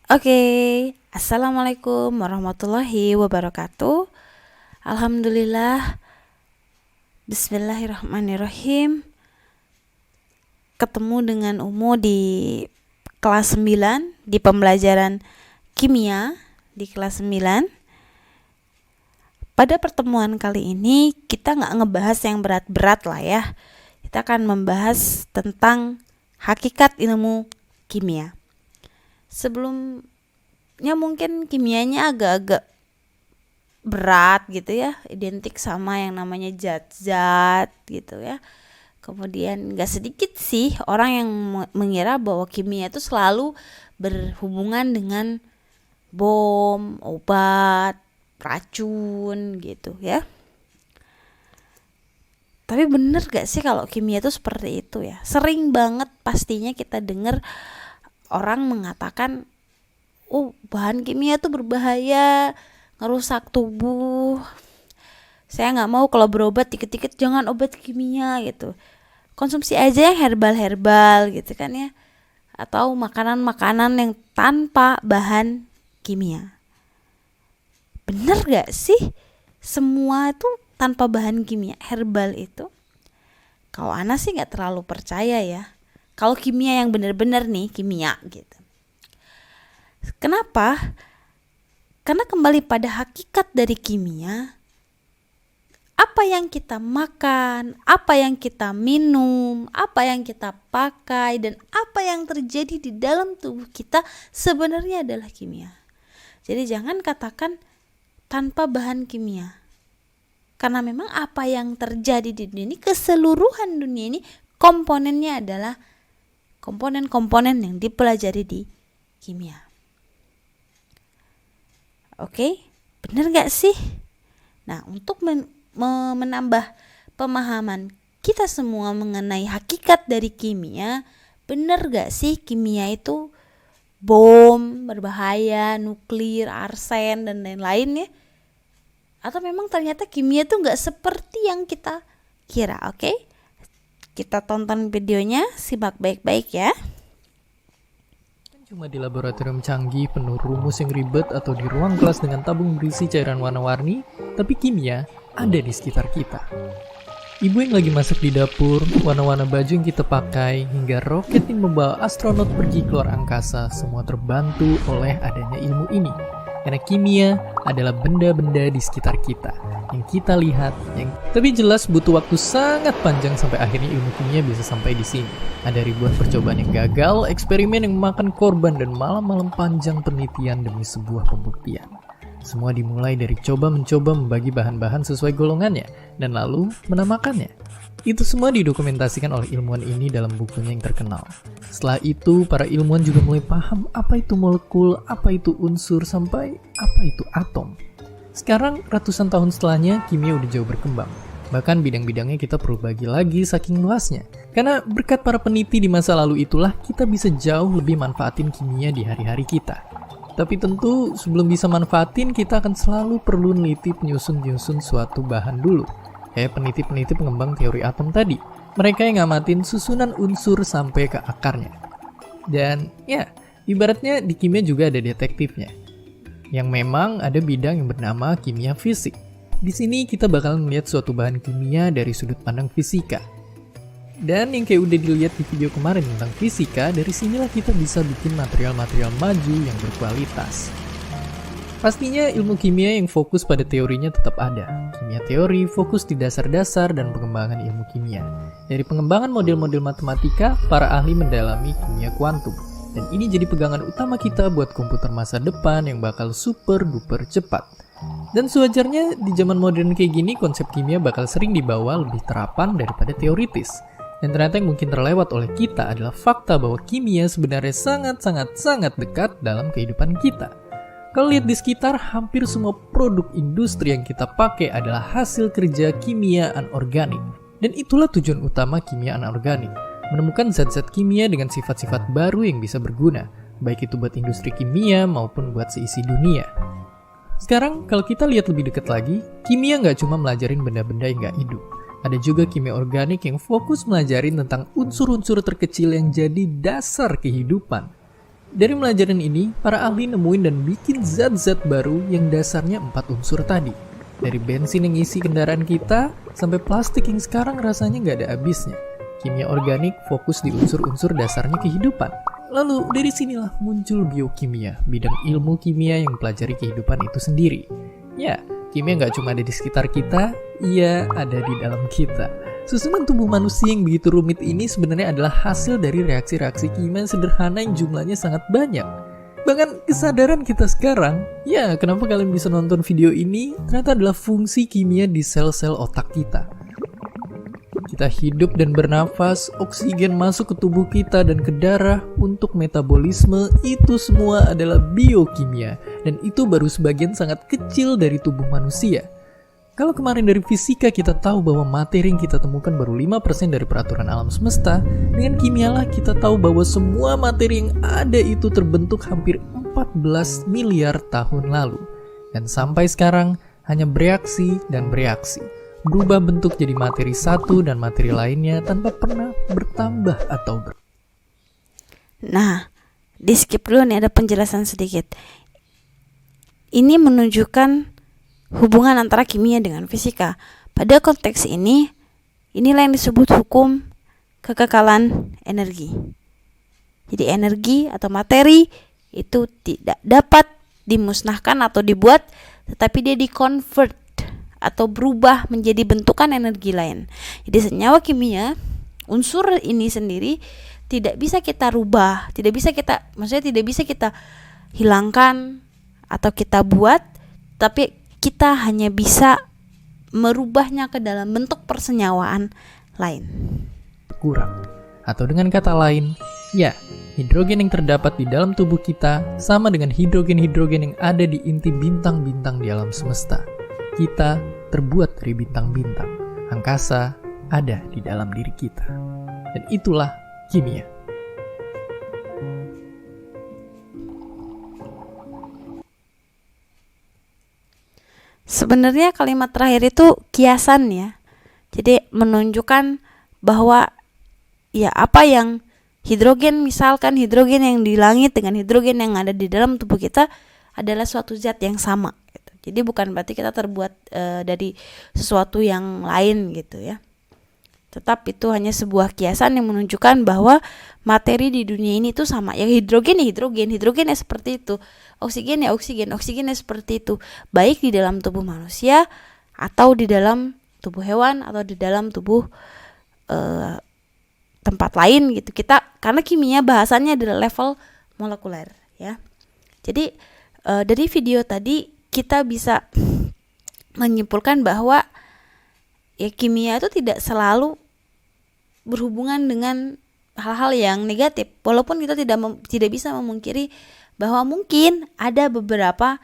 Oke, Assalamualaikum warahmatullahi wabarakatuh. Alhamdulillah, Bismillahirrahmanirrahim. Ketemu dengan Umu di kelas 9 di pembelajaran kimia di kelas 9. Pada pertemuan kali ini kita nggak ngebahas yang berat-berat lah ya. Kita akan membahas tentang hakikat ilmu kimia. Sebelumnya mungkin kimianya agak-agak berat gitu ya, identik sama yang namanya zat-zat gitu ya. Kemudian gak sedikit sih orang yang mengira bahwa kimia itu selalu berhubungan dengan bom, obat, racun gitu ya. Tapi bener gak sih kalau kimia itu seperti itu ya? Sering banget pastinya kita dengar orang mengatakan, oh bahan kimia itu berbahaya, ngerusak tubuh. Saya nggak mau kalau berobat dikit-dikit jangan obat kimia gitu. Konsumsi aja yang herbal-herbal gitu kan ya. Atau makanan-makanan yang tanpa bahan kimia. Bener gak sih semua itu tanpa bahan kimia herbal itu? Kalau Ana sih nggak terlalu percaya ya. Kalau kimia yang benar-benar nih kimia gitu. Kenapa? Karena kembali pada hakikat dari kimia, apa yang kita makan, apa yang kita minum, apa yang kita pakai, dan apa yang terjadi di dalam tubuh kita sebenarnya adalah kimia. Jadi jangan katakan tanpa bahan kimia. Karena memang apa yang terjadi di dunia ini, keseluruhan dunia ini komponennya adalah komponen-komponen yang dipelajari di kimia. Oke, bener gak sih? Nah, untuk menambah pemahaman kita semua mengenai hakikat dari kimia, bener gak sih kimia itu bom, berbahaya, nuklir, arsen, dan lain-lain ya? Atau memang ternyata kimia itu gak seperti yang kita kira, oke? Kita tonton videonya, simak baik-baik ya. Cuma di laboratorium canggih penuh rumus yang ribet atau di ruang kelas dengan tabung berisi cairan warna-warni, tapi kimia ada di sekitar kita. Ibu yang lagi masak di dapur, warna-warna baju yang kita pakai, hingga roket yang membawa astronot pergi keluar angkasa, semua terbantu oleh adanya ilmu ini. Karena kimia adalah benda-benda di sekitar kita yang kita lihat, tapi jelas butuh waktu sangat panjang sampai akhirnya ilmu kimia bisa sampai di sini. Ada ribuan percobaan yang gagal, eksperimen yang memakan korban, dan malam-malam panjang penelitian demi sebuah pembuktian. Semua dimulai dari coba-mencoba membagi bahan-bahan sesuai golongannya dan lalu menamakannya. Itu semua didokumentasikan oleh ilmuwan ini dalam bukunya yang terkenal. Setelah itu, para ilmuwan juga mulai paham apa itu molekul, apa itu unsur, sampai apa itu atom. Sekarang, ratusan tahun setelahnya, kimia udah jauh berkembang. Bahkan bidang-bidangnya kita perlu bagi lagi saking luasnya. Karena berkat para peneliti di masa lalu itulah, kita bisa jauh lebih manfaatin kimia di hari-hari kita. Tapi tentu, sebelum bisa manfaatin, kita akan selalu perlu neliti penyusun-penyusun suatu bahan dulu. Kayak peneliti-peneliti pengembang teori atom tadi. Mereka yang ngamatin susunan unsur sampai ke akarnya. Dan ya, ibaratnya di kimia juga ada detektifnya. Yang memang ada bidang yang bernama kimia fisik. Di sini kita bakal melihat suatu bahan kimia dari sudut pandang fisika. Dan yang kayak udah dilihat di video kemarin tentang fisika, dari sinilah kita bisa bikin material-material maju yang berkualitas. Pastinya ilmu kimia yang fokus pada teorinya tetap ada. Kimia teori fokus di dasar-dasar dan pengembangan ilmu kimia. Dari pengembangan model-model matematika, para ahli mendalami kimia kuantum. Dan ini jadi pegangan utama kita buat komputer masa depan yang bakal super duper cepat. Dan sewajarnya di zaman modern kayak gini, konsep kimia bakal sering dibawa lebih terapan daripada teoritis. Dan ternyata yang mungkin terlewat oleh kita adalah fakta bahwa kimia sebenarnya sangat-sangat dekat dalam kehidupan kita. Kalau lihat di sekitar, hampir semua produk industri yang kita pakai adalah hasil kerja kimia anorganik. Dan itulah tujuan utama kimia anorganik, menemukan zat-zat kimia dengan sifat-sifat baru yang bisa berguna, baik itu buat industri kimia maupun buat seisi dunia. Sekarang, kalau kita lihat lebih dekat lagi, kimia nggak cuma melajarin benda-benda yang nggak hidup. Ada juga kimia organik yang fokus melajarin tentang unsur-unsur terkecil yang jadi dasar kehidupan. Dari pelajaran ini, para ahli nemuin dan bikin zat-zat baru yang dasarnya 4 unsur tadi. Dari bensin yang isi kendaraan kita, sampai plastik yang sekarang rasanya nggak ada habisnya. Kimia organik fokus di unsur-unsur dasarnya kehidupan. Lalu dari sinilah muncul biokimia, bidang ilmu kimia yang mempelajari kehidupan itu sendiri. Ya, kimia nggak cuma ada di sekitar kita, ia ada di dalam kita. Susunan tubuh manusia yang begitu rumit ini sebenarnya adalah hasil dari reaksi-reaksi kimia sederhana yang jumlahnya sangat banyak. Bahkan kesadaran kita sekarang, ya kenapa kalian bisa nonton video ini, ternyata adalah fungsi kimia di sel-sel otak kita. Kita hidup dan bernafas, oksigen masuk ke tubuh kita dan ke darah untuk metabolisme, itu semua adalah biokimia. Dan itu baru sebagian sangat kecil dari tubuh manusia. Kalau kemarin dari fisika kita tahu bahwa materi yang kita temukan baru 5% dari peraturan alam semesta, dengan kimialah kita tahu bahwa semua materi yang ada itu terbentuk hampir 14 miliar tahun lalu. Dan sampai sekarang hanya bereaksi dan bereaksi. Berubah bentuk jadi materi satu dan materi lainnya tanpa pernah bertambah atau Nah, di skip dulu nih, ada penjelasan sedikit. Ini menunjukkan hubungan antara kimia dengan fisika. Pada konteks ini, inilah yang disebut hukum kekekalan energi. Jadi energi atau materi itu tidak dapat dimusnahkan atau dibuat, tetapi dia dikonvert atau berubah menjadi bentukan energi lain. Jadi senyawa kimia, unsur ini sendiri tidak bisa kita rubah, tidak bisa kita hilangkan atau kita buat, tapi kita hanya bisa merubahnya ke dalam bentuk persenyawaan lain. Kurang. Atau dengan kata lain, ya, hidrogen yang terdapat di dalam tubuh kita sama dengan hidrogen-hidrogen yang ada di inti bintang-bintang di alam semesta. Kita terbuat dari bintang-bintang. Angkasa ada di dalam diri kita. Dan itulah kimia. Sebenarnya kalimat terakhir itu kiasan ya. Jadi menunjukkan bahwa ya apa yang hidrogen, misalkan hidrogen yang di langit dengan hidrogen yang ada di dalam tubuh kita adalah suatu zat yang sama gitu. Jadi bukan berarti kita terbuat dari sesuatu yang lain gitu ya. Tetap itu hanya sebuah kiasan yang menunjukkan bahwa materi di dunia ini tuh sama. Yang hidrogen ya hidrogen, hidrogen ya seperti itu. Oksigen ya oksigen, oksigen ya seperti itu. Baik di dalam tubuh manusia atau di dalam tubuh hewan atau di dalam tubuh tempat lain gitu. Kita karena kimia bahasannya adalah level molekuler ya. Jadi dari video tadi kita bisa menyimpulkan bahwa ya kimia itu tidak selalu berhubungan dengan hal-hal yang negatif, walaupun kita tidak bisa memungkiri bahwa mungkin ada beberapa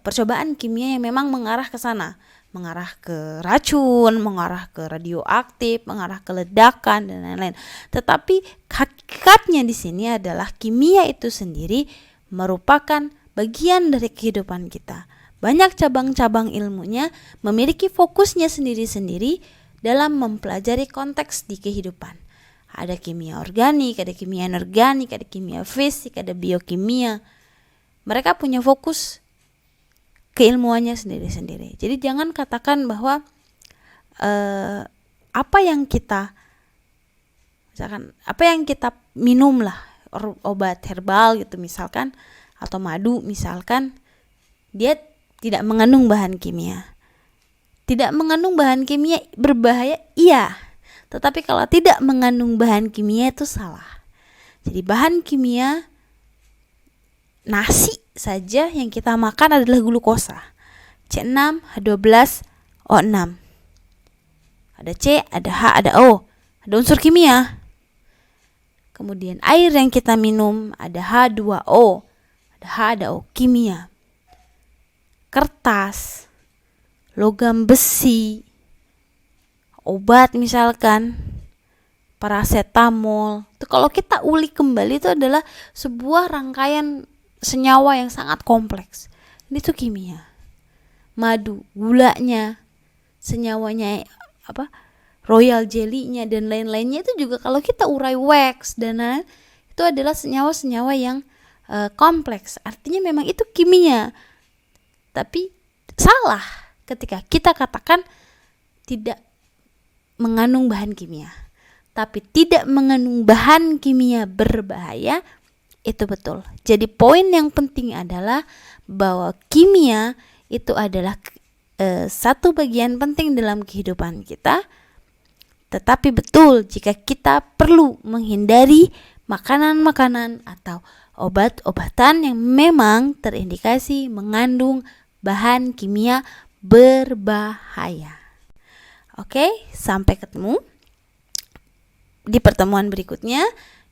percobaan kimia yang memang mengarah ke sana, mengarah ke racun, mengarah ke radioaktif, mengarah ke ledakan dan lain-lain. Tetapi hakikatnya di sini adalah kimia itu sendiri merupakan bagian dari kehidupan kita. Banyak cabang-cabang ilmunya memiliki fokusnya sendiri-sendiri dalam mempelajari konteks di kehidupan. Ada kimia organik, ada kimia anorganik, ada kimia fisik, ada biokimia. Mereka punya fokus keilmuannya sendiri-sendiri. Jadi jangan katakan bahwa apa yang kita minum lah, obat herbal gitu misalkan, atau madu misalkan, dia tidak mengandung bahan kimia. Tidak mengandung bahan kimia berbahaya, iya. Tetapi kalau tidak mengandung bahan kimia itu salah. Jadi bahan kimia, nasi saja yang kita makan adalah glukosa. C6H12O6. Ada C, ada H, ada O. Ada unsur kimia. Kemudian air yang kita minum ada H2O. Ada H, ada O, kimia. Kertas, logam besi, obat misalkan paracetamol. Itu kalau kita ulik kembali itu adalah sebuah rangkaian senyawa yang sangat kompleks. Ini tuh kimia. Madu, gulanya, senyawanya royal jelly-nya dan lain-lainnya itu juga kalau kita urai wax dan lain, itu adalah senyawa-senyawa yang kompleks. Artinya memang itu kimia. Tapi salah ketika kita katakan tidak mengandung bahan kimia. Tapi tidak mengandung bahan kimia berbahaya, itu betul. Jadi poin yang penting adalah bahwa kimia itu adalah satu bagian penting dalam kehidupan kita. Tetapi betul jika kita perlu menghindari makanan-makanan atau obat-obatan yang memang terindikasi mengandung bahan kimia berbahaya. Oke, sampai ketemu di pertemuan berikutnya.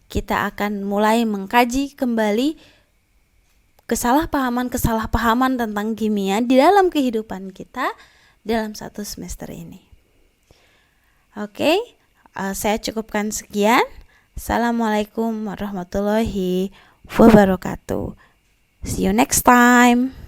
Kita akan mulai mengkaji kembali kesalahpahaman tentang kimia di dalam kehidupan kita dalam satu semester ini. Oke, saya cukupkan sekian. Assalamualaikum warahmatullahi wabarakatuh. See you next time.